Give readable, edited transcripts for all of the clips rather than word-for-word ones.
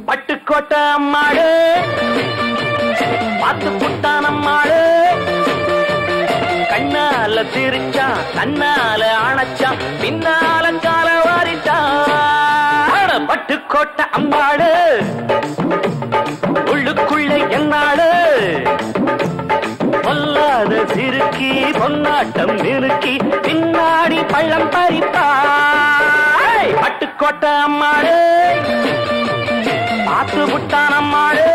பட்டுக்கோட்டை அம்மாடு பார்த்து புட்டான் அம்மாடு கண்ணால சிரிச்சா கண்ணால அணைச்சா பின்னால கால வாரிட்டான் பட்டுக்கோட்டை அம்மாடு உள்ளுக்குள்ள என்னாடு பொல்லாத சிறுக்கி பொன்னாட்டம் நிறுக்கி பின்னாடி பள்ளம் பறிப்பா பட்டுக்கோட்டை அம்மாடு பார்த்து புட்டான் அம்மாடு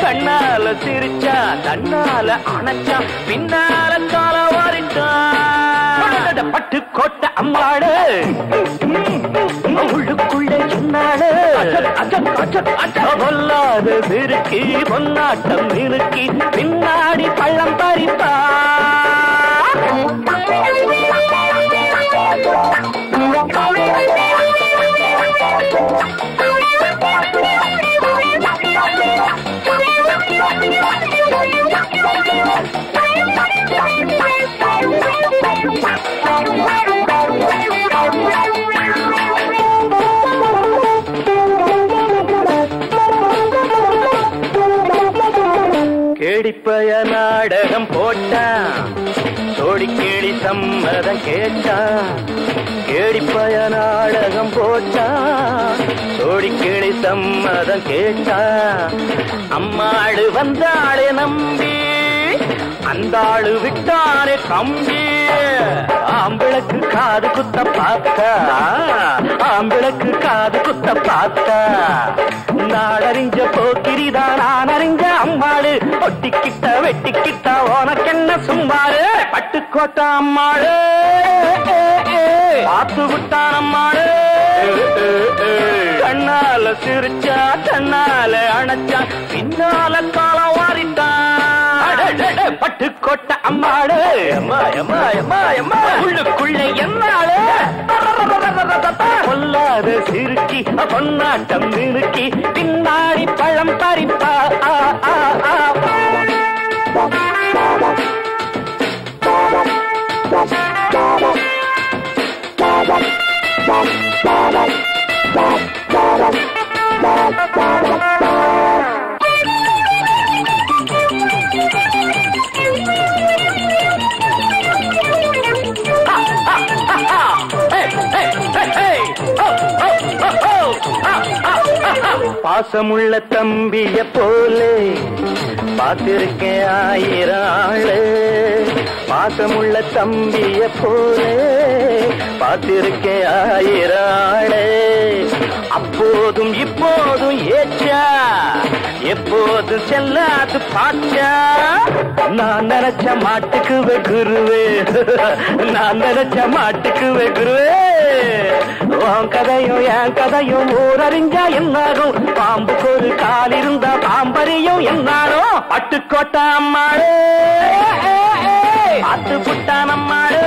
கண்ணால சிரிச்சா கண்ணால அணைச்சா பின்னால கால வாரிட்டான் பட்டுக்கோட்டை அம்மாடு உள்ளுக்குள்ள என்னாடு பொல்லாத சிறுக்கி பொன்னாட்டம் நிறுக்கி பின்னாடி பள்ளம் பறிப்பா கேடிப்பய நாடகம் போட்டான் சோடி கேளி சம்மதம் கேட்டான் கேடிப்பய நாடகம் போட்டான் சோடி கேளி சம்மதம் கேட்டான் அம்மாடு வந்தாளே நம்பி அந்த ஆளு விட்டானே கம்பி ஆம்பிளக்கு காது குத்த பார்த்தா ஆம்பிளக்கு காது குத்த பார்த்தா நாடறிஞ்ச போக்கிரிதான் நான் அறிஞ்ச அம்மாடு ஒட்டிக்கிட்ட வெட்டிக்கிட்ட உனக்கென்ன சும்மாரு பட்டுக்கோட்டை அம்மாடு பார்த்து விட்டான் அம்மாடு கண்ணால சிரிச்சா கண்ணால அணைச்சா பின்னால காலம் வாரிட்டான் பட்டுக்கோட்டை அம்மாடு உள்ளுக்குள்ள என்னாடு பொல்லாத சிறுக்கி பொன்னாட்டம் நிறுக்கி பின்னாடி பழம் பறிப்பா பாசமுள்ள தம்பிய போலே பார்த்திருக்கேன் ஆயிரம் ஆளு பாசமுள்ள தம்பிய போலே பார்த்திருக்கேன் ஆயிரம் ஆளு அப்போதும் இப்போதும் ஏச்சா எப்போதும் செல்லாது பாச்சா நான் நினைச்ச மாட்டுக்கு வெகுருவே நான் நினைச்ச மாட்டுக்கு வெகுருவே உன் கதையும் என் கதையும் ஊரறிஞ்சா என்னாகும் பாம்புக்கு ஒரு கால் இருந்தா பாம்பறியும் என்னாலும் பட்டுக்கோட்டை அம்மாடு பார்த்து புட்டான் அம்மாடு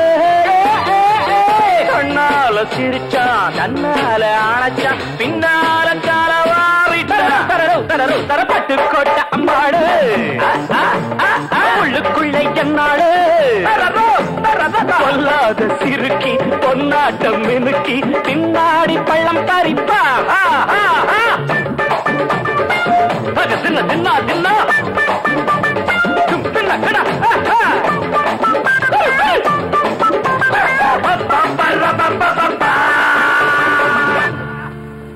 கண்ணால சிரிச்சா கண்ணால அணைச்சா பின்னால காலவாவிட்ட பட்டுக்கோட்டை அம்மாடு உள்ளுக்குள்ள என்னாடு பொல்லாத சிறுக்கி பொன்னாட்டம் மினுக்கி பின்னாடி பள்ளம் பறிப்பா சின்ன சின்ன